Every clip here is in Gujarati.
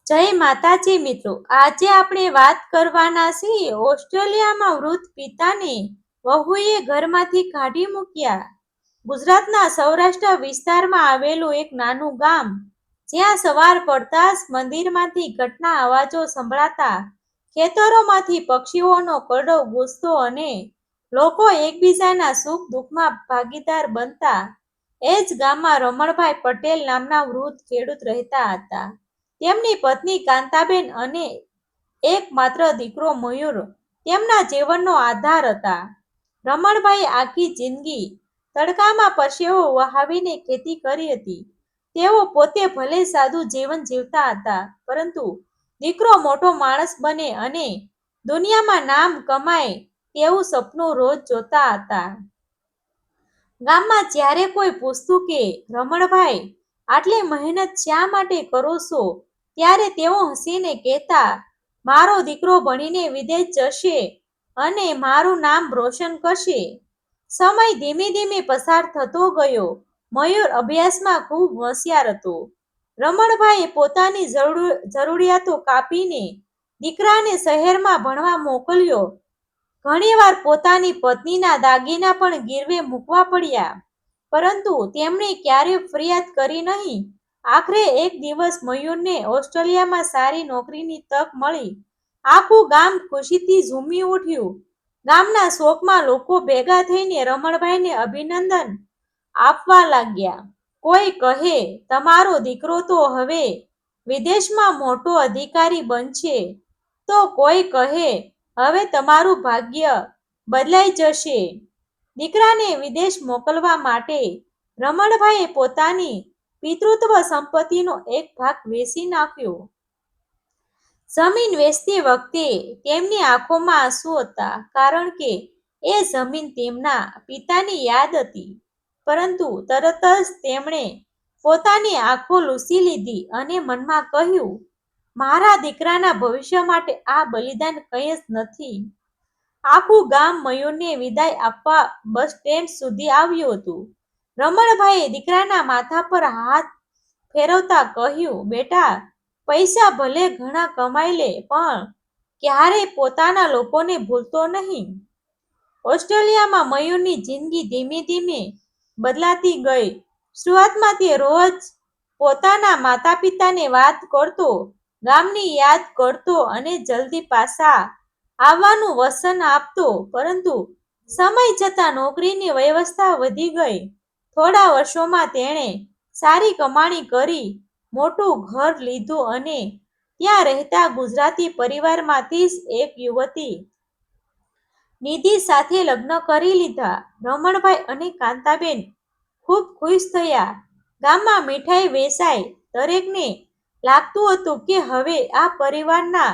જય માતાજી મિત્રો, આજે આપણે વાત કરવાના છીએ ઓસ્ટ્રેલિયામાં વૃદ્ધ પિતાને વહુએ ઘરમાંથી કાઢી મૂક્યા. ગુજરાતના સૌરાષ્ટ્ર વિસ્તારમાં આવેલું એક નાનું ગામ, જ્યાં સવાર પડતા જ મંદિરમાંથી ઘટના અવાજો સંભળાતા, ખેતરોમાંથી પક્ષીઓનો કડો ગૂંજતો અને લોકો એકબીજાના સુખ દુઃખમાં ભાગીદાર બનતા. એ જ ગામમાં રમણભાઈ પટેલ નામના વૃદ્ધ ખેડૂત રહેતા હતા. તેમની પત્ની કાંતાબેન અને એક માત્ર દીકરો મયુર તેમના જીવનનો આધાર હતા. રમણભાઈ આખી જિંદગી તડકામાં પરસેવો વહાવીને ખેતી કરી હતી. તેઓ પોતે ભલે સાદું જીવન જીવતા હતા, પરંતુ દીકરો મોટો માણસ બને અને દુનિયામાં નામ કમાય તેવું સપનું રોજ જોતા હતા. ગામમાં જ્યારે કોઈ પૂછતું કે રમણભાઈ, આટલી મહેનત શા માટે કરો છો, ત્યારે તેઓ હસીને કહેતા, મારો દીકરો ભણીને વિદેશ જશે અને મારું નામ રોશન કરશે. સમય ધીમે ધીમે પસાર થતો ગયો. મયુર અભ્યાસમાં ખૂબ હોશિયાર હતો. રમણભાઈએ પોતાની જરૂરિયાતો કાપીને દીકરાને શહેરમાં ભણવા મોકલ્યો. ઘણીવાર પોતાની પત્નીના દાગીના પણ ગીરવે મૂકવા પડ્યા, પરંતુ તેમણે ક્યારેય ફરિયાદ કરી નહીં. આખરે એક દિવસ મયુરને ઓસ્ટ્રેલિયામાં સારી નોકરીની તક મળી. આખું ગામ ખુશીથી ઝૂમી ઉઠ્યું. ગામના શોકમાં લોકો ભેગા થઈને રમણભાઈને અભિનંદન આપવા લાગ્યા. કોઈ કહે, તમારો દીકરો તો હવે વિદેશમાં મોટો અધિકારી બનશે, તો કોઈ કહે, હવે તમારું ભાગ્ય બદલાઈ જશે. દીકરાને વિદેશ મોકલવા માટે રમણભાઈએ પોતાની પિતૃત્વ સંપત્તિનો એક ભાગ વેચી નાખ્યો. જમીન વેચતી વખતે તેમની આંખોમાં આંસુ હતા, કારણ કે એ જમીન તેમના પિતાની યાદ હતી. પરંતુ તરત જ તેમણે પોતાની આંખો લૂછી લીધી અને મનમાં કહ્યું, મારા દીકરાના ભવિષ્ય માટે આ બલિદાન કંઈ જ નથી. આખું ગામ મયુરને વિદાય આપવા બસ સ્ટેન્ડ સુધી આવ્યું હતું. રમણભાઈએ દીકરાના માથા પર હાથ ફેરવતા કહ્યું, બેટા, પૈસા ભલે ઘણા કમાઈ લે, પણ ક્યારેય પોતાના લોકોને ભૂલતો નહીં. ઓસ્ટ્રેલિયામાં મયુરની જિંદગી ધીમે ધીમે બદલાતી ગઈ. શરૂઆતમાં તે રોજ પોતાના માતા પિતાને વાત કરતો, ગામની યાદ કરતો અને જલ્દી પાછા આવવાનું વચન આપતો, પરંતુ સમય જતાં નોકરીની વ્યવસ્થા વધી ગઈ. થોડા વર્ષોમાં તેણે સારી કમાણી કરી, મોટું ઘર લીધું અને ત્યાં રહેતા ગુજરાતી પરિવારમાંથી જ એક યુવતી નિધિ સાથે લગ્ન કરી લીધા. રમણભાઈ અને કાંતાબેન ખૂબ ખુશ થયા. ગામમાં મીઠાઈ વેચાઈ. દરેકને લાગતું હતું કે હવે આ પરિવારના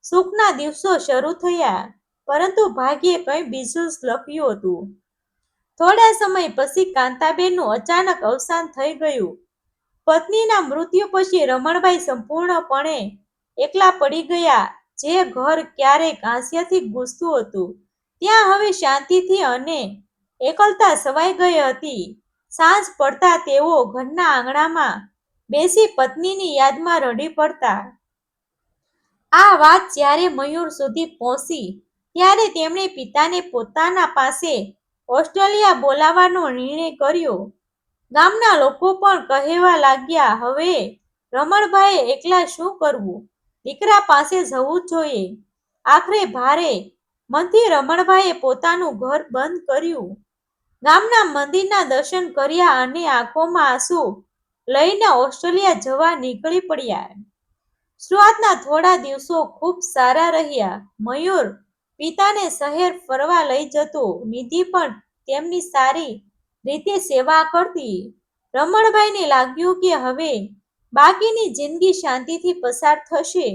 સુખના દિવસો શરૂ થયા, પરંતુ ભાગ્યે કંઈ બીજું જ લખ્યું હતું. થોડા સમય પછી કાંતાબેનનું અચાનક અવસાન થઈ ગયું. પત્નીના મૃત્યુ પછી રમણભાઈ સંપૂર્ણપણે એકલા પડી ગયા. જે ઘર ક્યારેક હાસ્યથી ગૂંજતું હતું, ત્યાં હવે શાંતિથી અને એકલતા છવાઈ ગઈ હતી. સાંજ પડતા તેઓ ઘરના આંગણામાં બેસી પત્નીની યાદમાં રડી પડતા. આ વાત જ્યારે મયુર સુધી પહોંચી, ત્યારે તેમણે પિતાને પોતાના પાસે ઓસ્ટ્રેલિયા બોલાવવાનો નિર્ણય કર્યો. ગામના લોકો પણ કહેવા લાગ્યા, હવે રમણભાઈએ એકલા શું કરવું, દીકરા પાસે જવું જોઈએ. આખરે ભારે મનથી રમણભાઈએ પોતાનું ઘર બંધ કર્યું. ગામના મંદિરના દર્શન કર્યા અને આંખોમાં આંસુ લઈને ઓસ્ટ્રેલિયા જવા નીકળી પડ્યા. શરૂઆતના થોડા દિવસો ખૂબ સારા રહ્યા. મયુર પિતાને શહેર ફરવા લઈ જતો, નિધિ પણ તેમની સારી રીતે સેવા કરતી. રમણભાઈને લાગ્યું કે હવે બાકીની જિંદગી શાંતિથી પસાર થશે.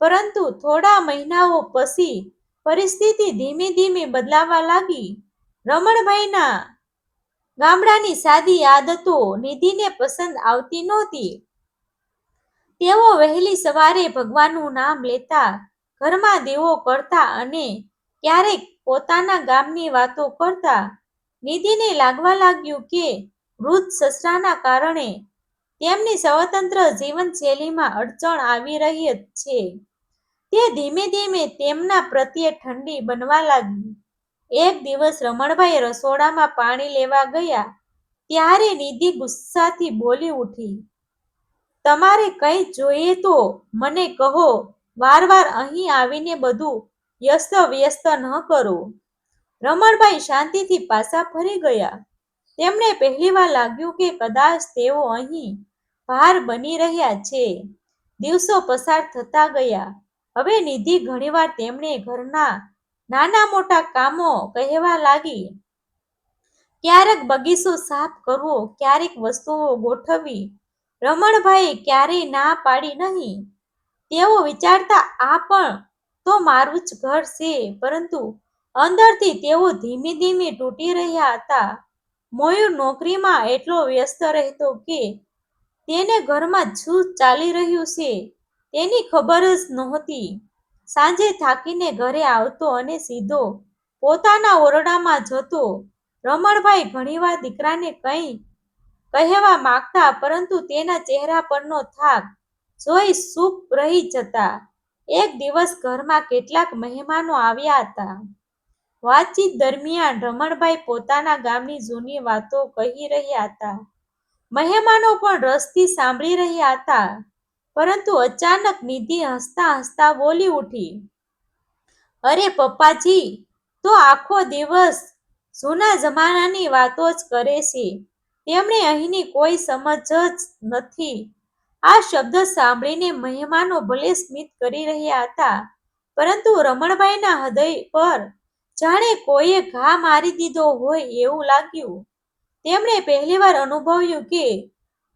પરંતુ થોડા મહિનાઓ પછી પરિસ્થિતિ ધીમે ધીમે બદલાવા લાગી. રમણભાઈના ગામડાની સાદી આદતો નિધિને પસંદ આવતી નહોતી. તેઓ વહેલી સવારે ભગવાનનું નામ લેતા, ઘરમાં દીવો કરતા અને ક્યારેક પોતાના ગામની વાતો કરતા. નિધિને લાગવા લાગ્યું કે વૃદ્ધ સસરાના કારણે તેમની સ્વતંત્ર જીવનશૈલીમાં અડચણ આવી રહી છે. તે ધીમે ધીમે તેમના પ્રત્યે ઠંડી બનવા લાગી. એક દિવસ રમણભાઈ રસોડામાં પાણી લેવા ગયા ત્યારે નિધિ ગુસ્સાથી બોલી ઉઠી, તમારે કંઈ જોઈએ તો મને કહો, વાર વાર અહીં આવીને બધું વ્યસ્ત વ્યસ્ત ન કરો. રમણભાઈ શાંતિથી પાછા ફરી ગયા. તેમને પહેલીવાર લાગ્યું કે કદાચ તેઓ અહીં ભાર બની રહ્યા છે. દિવસો પસાર થતા ગયા. હવે નિધિ ઘણીવાર તેમને ઘરના નાના મોટા કામો કહેવા લાગી. ક્યારેક બગીચો સાફ કરવો, ક્યારેક વસ્તુઓ ગોઠવવી. રમણભાઈએ ક્યારેય ના પાડી નહીં. તેઓ વિચારતા, આ પણ તો મારું જ ઘર છે, પરંતુ અંદરથી તેઓ ધીમે ધીમે તૂટી રહ્યા હતા. મયુર નોકરીમાં એટલો વ્યસ્ત રહેતો કે તેને ઘરમાં શું ચાલી રહ્યું છે તેની ખબર જ નહોતી. સાંજે થાકીને ઘરે આવતો અને સીધો પોતાના ઓરડામાં જતો. રમણભાઈ ઘણીવાર દીકરાને કંઈ કહેવા માંગતા, પરંતુ તેના ચહેરા પરનો થાક જોઈ ચૂપ રહી જતા. એક દિવસ ઘરમાં કેટલાક મહેમાનો આવ્યા હતા. વાતચીત દરમિયાન રમણભાઈ પોતાના ગામની જૂની વાતો કહી રહ્યા હતા. મહેમાનો પણ રસથી સાંભળી રહ્યા હતા. પરંતુ અચાનક નિધિ હસતા હસતા બોલી ઉઠી, અરે પપ્પાજી તો આખો દિવસ જૂના જમાનાની વાતો જ કરે છે. તેમણે અહીંની કોઈ સમજ જ નથી. આ શબ્દ સાંભળીને મહેમાનો ભલે સ્મિત કરી રહ્યા હતા, પરંતુ રમણભાઈના હૃદય પર જાણે કોઈએ ઘા મારી દીધો હોય એવું લાગ્યું. તેમણે પહેલીવાર અનુભવ્યું કે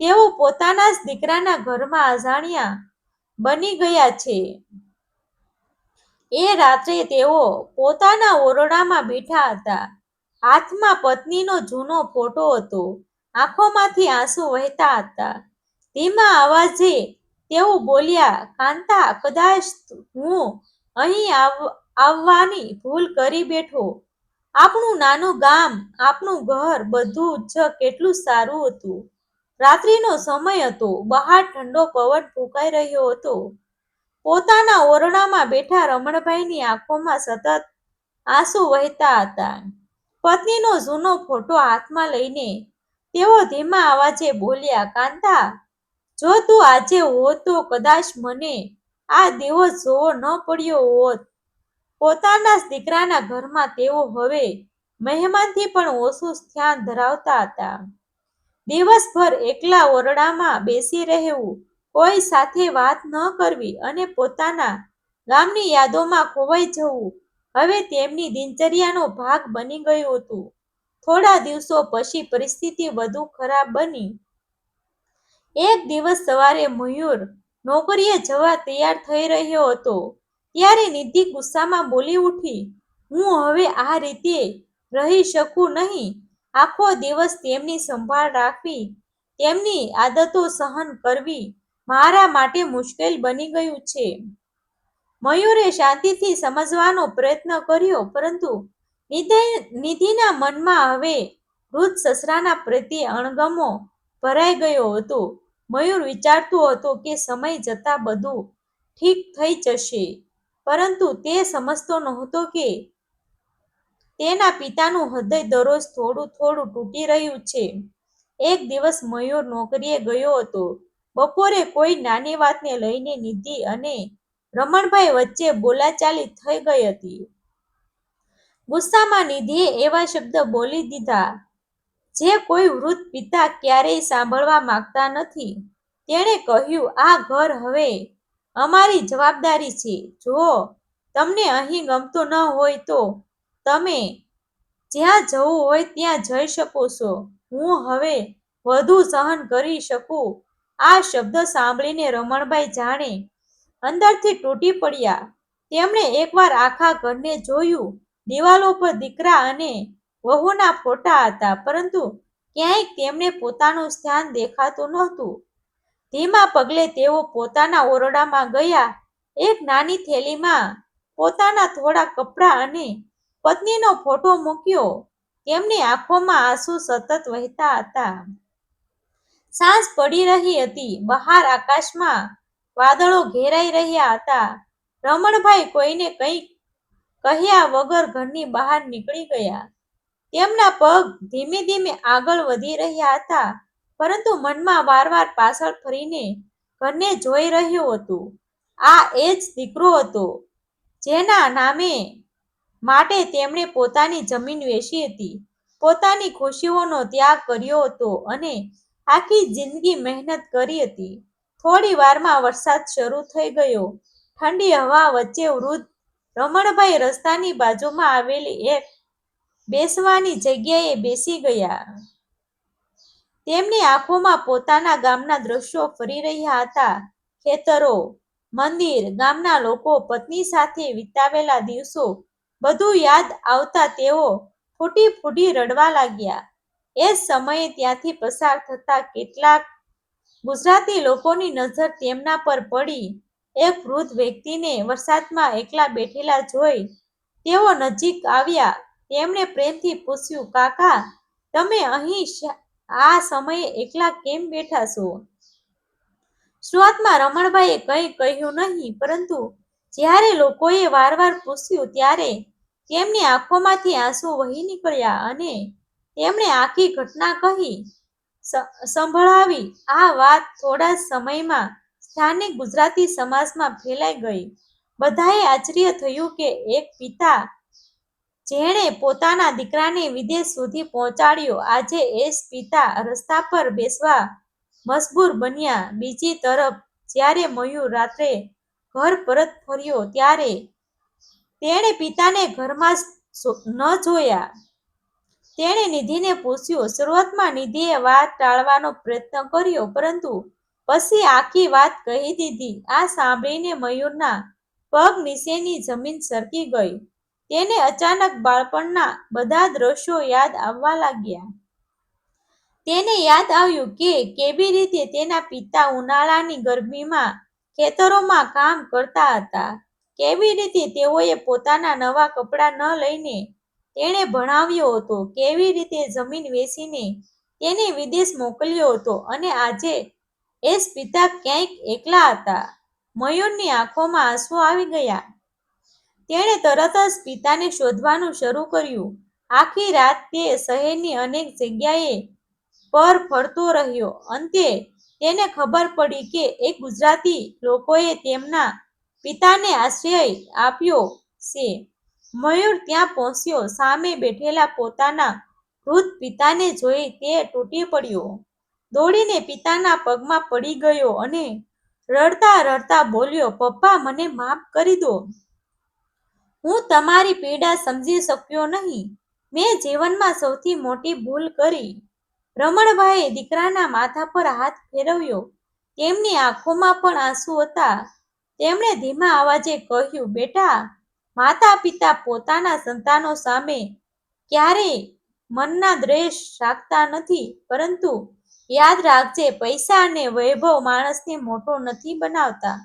તેઓ પોતાના જ દીકરાના ઘરમાં અજાણ્યા બની ગયા છે. એ રાત્રે તેઓ પોતાના ઓરડામાં બેઠા હતા. હાથમાં પત્નીનો જૂનો ફોટો હતો. આંખોમાંથી આંસુ વહેતા હતા. ધીમા અવાજે તેઓ બોલ્યા, કાંતા, કદાચ હું અહીં આવવાની ભૂલ કરી બેઠો. આપણું નાનું ગામ, આપણું ઘર, બધું જ કેટલું સારું હતું. રાત્રિનો સમય હતો. બહાર ઠંડો પવન ફૂંકાઈ રહ્યો હતો. પોતાના ઓરડામાં બેઠા રમણભાઈની આંખોમાં સતત આંસુ વહેતા હતા. પત્નીનો જૂનો ફોટો હાથમાં લઈને તેઓ ધીમા અવાજે બોલ્યા, કાંતા, જો તું આજે હોત તો કદાચ મને આ દિવસ જોવો ન પડ્યો હોત. પોતાના જ દીકરાના ઘરમાં તેઓ હવે મહેમાનથી પણ ઓછું સ્થાન ધરાવતા હતા. દિવસભર એકલા ઓરડામાં બેસી રહેવું, કોઈ સાથે વાત ન કરવી અને પોતાના ગામની યાદોમાં ખોવાઈ જવું હવે તેમની દિનચર્યાનો ભાગ બની ગયું હતું. થોડા દિવસો પછી પરિસ્થિતિ વધુ ખરાબ બની. એક દિવસ સવારે મયુર નોકરીએ જવા તૈયાર થઈ રહ્યો હતો ત્યારે નિધિ ગુસ્સામાં બોલી ઉઠી, હું હવે આ રીતે રહી શકું નહીં. આખો દિવસ તેમની સંભાળ રાખવી, તેમની આદતો સહન કરવી મારા માટે મુશ્કેલ બની ગયું છે. મયુરે શાંતિથી સમજવાનો પ્રયત્ન કર્યો, પરંતુ નિધિના મનમાં હવે વૃદ્ધ સસરાના પ્રત્યે અણગમો ભરાઈ ગયો હતો. મયુર વિચારતો હતો કે સમય જતાં બધું ઠીક થઈ જશે, પરંતુ તે સમજતો નહોતો કે તેના પિતાનું હૃદય દરરોજ થોડું થોડું તૂટી રહ્યું છે. એક દિવસ મયુર નોકરીએ ગયો હતો. બપોરે કોઈ નાની વાતને લઈને નિધિ અને રમણભાઈ વચ્ચે બોલાચાલી થઈ ગઈ હતી. ગુસ્સામાં નિધિએ એવા શબ્દ બોલી દીધા જે કોઈ વૃદ્ધ પિતા ક્યારેય સાંભળવા માંગતા નથી. તેણે કહ્યું, આ ઘર હવે અમારી જવાબદારી છે. જો તમને અહીં ગમતું ન હોય તો તમે જ્યાં જવું હોય ત્યાં જઈ શકો છો. હું હવે વધુ સહન કરી શકું. આ શબ્દ સાંભળીને રમણભાઈ જાણે અંદરથી તૂટી પડ્યા. તેમણે એકવાર આખા ઘરને જોયું. દિવાલો પર દીકરા અને વહુના ફોટા હતા, પરંતુ ક્યાંય તેમને પોતાનું સ્થાન દેખાતું નહોતું. ધીમા પગલે તેઓ પોતાના ઓરડામાં ગયા. એક નાની થેલીમાં પોતાના થોડા કપડાં અને પત્નીનો ફોટો મૂક્યો. તેમની આંખોમાં આંસુ સતત વહેતા હતા. સાંજ પડી રહી હતી. બહાર આકાશમાં વાદળો ઘેરાઈ રહ્યા હતા. રમણભાઈ કોઈને કંઈ કહ્યા વગર ઘરની બહાર નીકળી ગયા. તેમના પગ ધીમે ધીમે આગળ વધી રહ્યા હતા, પરંતુ મનમાં વારવાર પાછળ ફરીને ઘરને જોઈ રહ્યું હતું. આ એ જ દીકરો હતો જેના નામે માટે તેમણે પોતાની જમીન વેચી હતી, પોતાની ખુશીઓનો ત્યાગ કર્યો હતો અને આખી જિંદગી મહેનત કરી હતી. થોડી વારમાં વરસાદ શરૂ થઈ ગયો. ઠંડી હવા વચ્ચે વૃદ્ધ રમણભાઈ રસ્તાની બાજુમાં આવેલી એક બેસવાની જગ્યાએ બેસી ગયા. તેમની આંખોમાં પોતાના ગામના દ્રશ્યો ફરી રહ્યા હતા. ખેતરો, મંદિર, ગામના લોકો, પત્ની સાથે વિતાવેલા દિવસો, બધું યાદ આવતા તેઓ ફૂટી ફૂટી રડવા લાગ્યા. એ જ સમયે ત્યાંથી પસાર થતા કેટલાક ગુજરાતી લોકોની નજર તેમના પર પડી. એક વૃદ્ધ વ્યક્તિને વરસાદમાં એકલા બેઠેલા જોઈ તેઓ નજીક આવ્યા. તેમણે પ્રેમથી પૂછ્યું, કાકા, તમે અહીં આ સમયે એકલા કેમ બેઠા છો? શરૂઆતમાં રમણભાઈએ કંઈ કહ્યું નહીં, પરંતુ જ્યારે લોકોએ વારવાર પૂછ્યું ત્યારે તેમની આંખોમાંથી આંસુ વહી નીકળ્યા અને તેમણે આખી ઘટના કહી સંભળાવી. આ વાત થોડા સમયમાં સ્થાનિક ગુજરાતી સમાજમાં ફેલાઈ ગઈ. બધાએ આશ્ચર્ય થયું કે એક પિતા જેણે પોતાના દીકરાને વિદેશ સુધી પહોંચાડ્યો, આજે એ જ પિતા રસ્તા પર બેસવા મજબૂર બન્યા. બીજી તરફ જ્યારે મયુર રાત્રે ઘર પરત ફર્યો ત્યારે તેણે પિતાને ઘરમાં ન જોયા. તેણે નિધિને પૂછ્યું. શરૂઆતમાં નિધિએ વાત ટાળવાનો પ્રયત્ન કર્યો, પરંતુ પછી આખી વાત કહી દીધી. આ સાંભળીને મયુરના પગ નીચેની જમીન સરકી ગઈ. તેને અચાનક બાળપણના બધા દ્રશ્યો યાદ આવવા લાગ્યા. તેને યાદ આવ્યું કે કેવી રીતે તેના પિતા ઉનાળાની ગરમીમાં ખેતરોમાં કામ કરતા હતા, કેવી રીતે તેઓએ પોતાના નવા કપડાં ન લઈને તેણે ભણાવ્યો હતો, કેવી રીતે જમીન વેચીને તેને વિદેશ મોકલ્યો હતો, અને આજે એ જ પિતા ક્યાંક એકલા હતા. મયુરની આંખોમાં આંસુ આવી ગયા. તેણે તરત જ પિતાને શોધવાનું શરૂ કર્યું. આખી રાત તે શહેરની અનેક જગ્યાએ પર ફરતો રહ્યો. અંતે તેને ખબર પડી કે એક ગુજરાતી લોકોએ તેમના પિતાને આશ્રય આપ્યો છે. મયુર ત્યાં પહોંચ્યો. સામે બેઠેલા પોતાના વૃદ્ધ પિતાને જોઈ તે તૂટી પડ્યો. દોડીને પિતાના પગમાં પડી ગયો અને રડતા રડતા બોલ્યો, પપ્પા, મને માફ કરી દો. હું તમારી પીડા સમજી શક્યો નહીં. મેં જીવનમાં સૌથી મોટી ભૂલ કરી. રમણભાઈએ દીકરાના માથા પર હાથ ફેરવ્યો. તેમની આંખોમાં પણ આંસુ હતા. તેમણે ધીમા અવાજે કહ્યું, બેટા, માતા પિતા પોતાના સંતાનો સામે ક્યારેય મનના દ્વેષ રાખતા નથી, પરંતુ યાદ રાખજે, પૈસા અને વૈભવ માણસને મોટો નથી બનાવતા.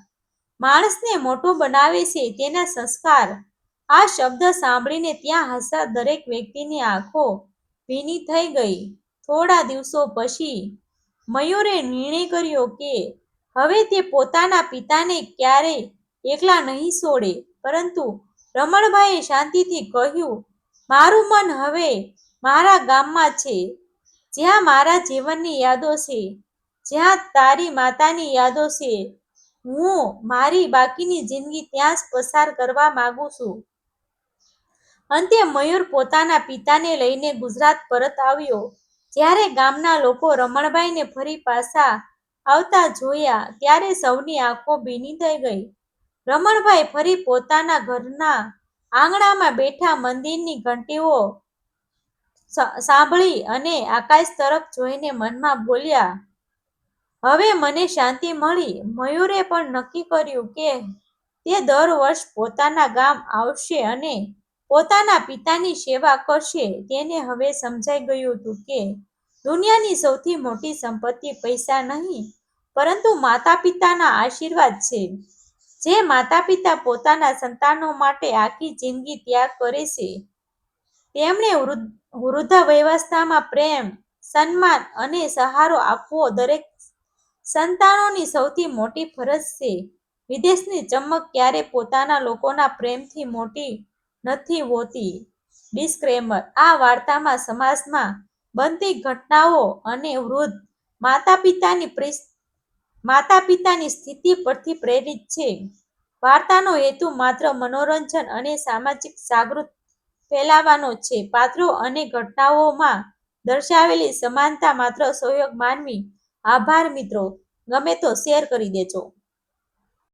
માણસને મોટો બનાવે છે તેના સંસ્કાર. આ શબ્દ સાંભળીને ત્યાં હાજર દરેક વ્યક્તિની આંખો ભીની થઈ ગઈ. થોડા દિવસો પછી મયુરે નિર્ણય કર્યો કે હવે તે પોતાના પિતાને ક્યારેય એકલા નહીં છોડે. પરંતુ રમણભાઈએ શાંતિથી કહ્યું, મારું મન હવે મારા ગામમાં છે, જ્યાં મારા જીવનની યાદો છે, જ્યાં તારી માતાની યાદો છે. હું મારી બાકીની જિંદગી ત્યાં જ પસાર કરવા માંગુ છું. અંતે મયુર પોતાના પિતાને લઈને ગુજરાત પરત આવ્યો. જ્યારે ગામના લોકો રમણભાઈને ફરી પાછા આવતા જોયા ત્યારે સૌની આંખો ભીની થઈ ગઈ. રમણભાઈ ફરી પોતાના ઘરના આંગણામાં બેઠા મંદિરની ઘંટીઓ સાંભળી અને આકાશ તરફ જોઈને મનમાં બોલ્યા, હવે મને શાંતિ મળી. મયુરે પણ નક્કી કર્યું કે તે દર વર્ષ પોતાના ગામ આવશે અને પોતાના પિતાની સેવા કરશે. તેને હવે સમજાઈ ગયું હતું કે દુનિયાની સૌથી મોટી સંપત્તિ પૈસા નહીં, પરંતુ માતા પિતાના આશીર્વાદ છે. જે માતા પિતા પોતાના સંતાનો માટે આખી જિંદગી ત્યાગ કરે છે, તેમણે વૃદ્ધાવસ્થામાં પ્રેમ, સન્માન અને સહારો આપવો દરેક સંતાનોની સૌથી મોટી ફરજ છે. વિદેશની ચમક ક્યારેય પોતાના લોકોના પ્રેમથી મોટી નથી હોતી. ડિસ્ક્લેમર: આ વાર્તામાં સમાજમાં બનતી ઘટનાઓ અને વૃદ્ધ માતાપિતાની સ્થિતિ પરથી પ્રેરિત છે. વાર્તાનો હેતુ માત્ર મનોરંજન અને સામાજિક જાગૃતિ ફેલાવવાનો છે. પાત્રો અને ઘટનાઓમાં દર્શાવેલી સમાનતા માત્ર સહયોગ માનવી. આભાર મિત્રો, ગમે તો શેર કરી દેજો.